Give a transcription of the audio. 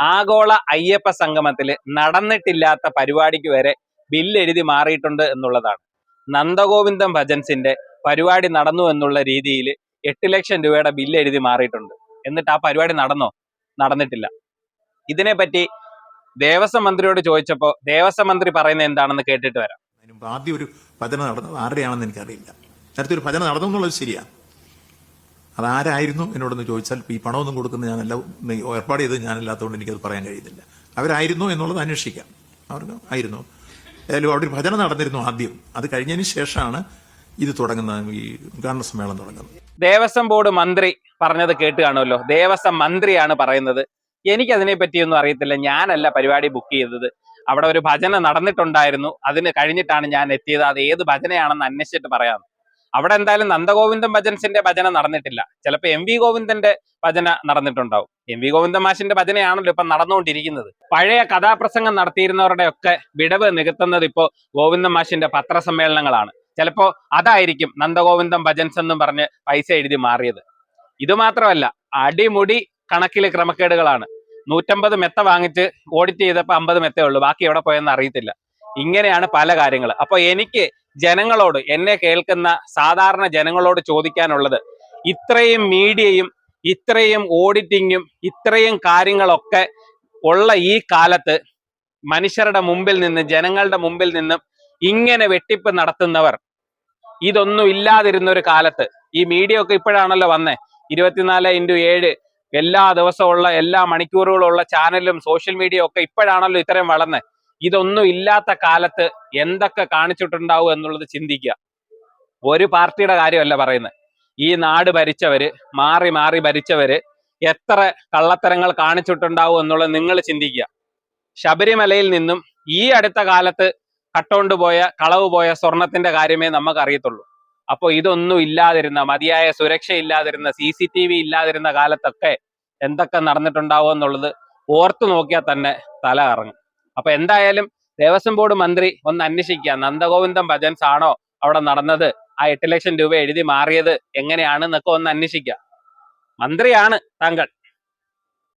ആഗോള അയ്യപ്പ സംഗമത്തിൽ നടന്നിട്ടില്ലാത്ത പരിപാടിക്ക് വരെ ബില്ല് എഴുതി മാറിയിട്ടുണ്ട് എന്നുള്ളതാണ്. നന്ദഗോവിന്ദം ഭജൻസിന്റെ പരിപാടി നടന്നു എന്നുള്ള രീതിയിൽ 8 ലക്ഷം രൂപയുടെ ബില്ല് എഴുതി മാറിയിട്ടുണ്ട്. എന്നിട്ട് ആ പരിപാടി നടന്നോ? നടന്നിട്ടില്ല. ഇതിനെപ്പറ്റി ദേവസ്വം മന്ത്രിയോട് ചോദിച്ചപ്പോൾ ദേവസ്വം മന്ത്രി പറയുന്നത് എന്താണെന്ന് കേട്ടിട്ട് വരാം. ആദ്യം ഒരു ഭജന നടന്നത് ആരുടെയാണെന്ന് എനിക്കറിയില്ല. നേരത്തെ ഒരു ഭജന നടന്നു എന്നുള്ളത് ശരിയാണ്. അതാരായിരുന്നു എന്നോടൊന്ന് ചോദിച്ചാൽ ഈ പണമൊന്നും കൊടുക്കുന്ന ഞാനല്ല, ഏർപ്പാട് ചെയ്ത് ഞാനല്ലാത്തതുകൊണ്ട് എനിക്കത് പറയാൻ കഴിയുന്നില്ല. അവരായിരുന്നു എന്നുള്ളത് അന്വേഷിക്കാം. അവർക്ക് ആയിരുന്നു. ഏതായാലും അവിടെ ഒരു ഭജന നടന്നിരുന്നു ആദ്യം. അത് കഴിഞ്ഞതിന് ശേഷമാണ് ഇത് തുടങ്ങുന്നത്, ഈ ഉദ്ഘാടന സമ്മേളനം തുടങ്ങുന്നത്. ദേവസ്വം ബോർഡ് മന്ത്രി പറഞ്ഞത് കേട്ട് കാണുമല്ലോ. ദേവസ്വം മന്ത്രിയാണ് പറയുന്നത്. എനിക്കതിനെ പറ്റിയൊന്നും അറിയത്തില്ല, ഞാനല്ല പരിപാടി ബുക്ക് ചെയ്തത്. അവിടെ ഒരു ഭജന നടന്നിട്ടുണ്ടായിരുന്നു, അതിന് കഴിഞ്ഞിട്ടാണ് ഞാൻ എത്തിയത്. അത് ഏത് ഭജനയാണെന്ന് അന്വേഷിച്ചിട്ട് പറയാം. അവിടെ എന്തായാലും നന്ദഗോവിന്ദം ഭജൻസിന്റെ ഭജന നടന്നിട്ടില്ല. ചിലപ്പോൾ എം വി ഗോവിന്ദന്റെ ഭജന നടന്നിട്ടുണ്ടാവും. എം വി ഗോവിന്ദൻ മാഷിന്റെ ഭജനയാണല്ലോ ഇപ്പൊ നടന്നുകൊണ്ടിരിക്കുന്നത്. പഴയ കഥാപ്രസംഗം നടത്തിയിരുന്നവരുടെ ഒക്കെ വിടവ് നികത്തുന്നത് ഇപ്പോ ഗോവിന്ദൻ മാഷിന്റെ പത്രസമ്മേളനങ്ങളാണ്. ചിലപ്പോ അതായിരിക്കും നന്ദഗോവിന്ദം ഭജൻസ് എന്നും പറഞ്ഞ് പൈസ എഴുതി മാറിയത്. ഇത് മാത്രമല്ല, അടിമുടി കണക്കിലെ ക്രമക്കേടുകളാണ്. 150 മെത്ത വാങ്ങിച്ച് ഓഡിറ്റ് ചെയ്തപ്പോൾ 50 മെത്തേ ഉള്ളൂ, ബാക്കി എവിടെ പോയെന്ന് അറിയത്തില്ല. ഇങ്ങനെയാണ് പല കാര്യങ്ങൾ. അപ്പൊ എനിക്ക് ജനങ്ങളോട്, എന്നെ കേൾക്കുന്ന സാധാരണ ജനങ്ങളോട് ചോദിക്കാനുള്ളത്, ഇത്രയും മീഡിയയും ഇത്രയും ഓഡിറ്റിങ്ങും ഇത്രയും കാര്യങ്ങളൊക്കെ ഉള്ള ഈ കാലത്ത് മനുഷ്യരുടെ മുമ്പിൽ നിന്ന്, ജനങ്ങളുടെ മുമ്പിൽ നിന്നും ഇങ്ങനെ വെട്ടിപ്പ് നടത്തുന്നവർ, ഇതൊന്നും ഇല്ലാതിരുന്ന ഒരു കാലത്ത്, ഈ മീഡിയ ഒക്കെ ഇപ്പോഴാണല്ലോ വന്നേ, 24x7 എല്ലാ ദിവസമുള്ള എല്ലാ മണിക്കൂറുകളുള്ള ചാനലും സോഷ്യൽ മീഡിയ ഒക്കെ ഇപ്പോഴാണല്ലോ ഇത്രയും വളർന്നേ. ഇതൊന്നും ഇല്ലാത്ത കാലത്ത് എന്തൊക്കെ കാണിച്ചിട്ടുണ്ടാവും എന്നുള്ളത് ചിന്തിക്കുക. ഒരു പാർട്ടിയുടെ കാര്യമല്ല പറയുന്നത്. ഈ നാട് ഭരിച്ചവര്, മാറി മാറി ഭരിച്ചവര് എത്ര കള്ളത്തരങ്ങൾ കാണിച്ചിട്ടുണ്ടാവും എന്നുള്ളത് നിങ്ങൾ ചിന്തിക്കുക. ശബരിമലയിൽ നിന്നും ഈ അടുത്ത കാലത്ത് കട്ടോണ്ട് പോയ, കളവ് പോയ സ്വർണത്തിന്റെ കാര്യമേ നമുക്ക് അറിയത്തുള്ളൂ. അപ്പോൾ ഇതൊന്നും ഇല്ലാതിരുന്ന, മതിയായ സുരക്ഷ ഇല്ലാതിരുന്ന, CCTV ഇല്ലാതിരുന്ന കാലത്തൊക്കെ എന്തൊക്കെ നടന്നിട്ടുണ്ടാവും എന്നുള്ളത് ഓർത്തു നോക്കിയാൽ തന്നെ തല കറങ്ങും. അപ്പൊ എന്തായാലും ദേവസ്വം ബോർഡ് മന്ത്രി ഒന്ന് അന്വേഷിക്കുക, നന്ദഗോവിന്ദം ഭജൻസ് ആണോ അവിടെ നടന്നത്, ആ 8 ലക്ഷം രൂപ എഴുതി മാറിയത് എങ്ങനെയാണെന്നൊക്കെ ഒന്ന് അന്വേഷിക്കുക. മന്ത്രിയാണ് താങ്കൾ.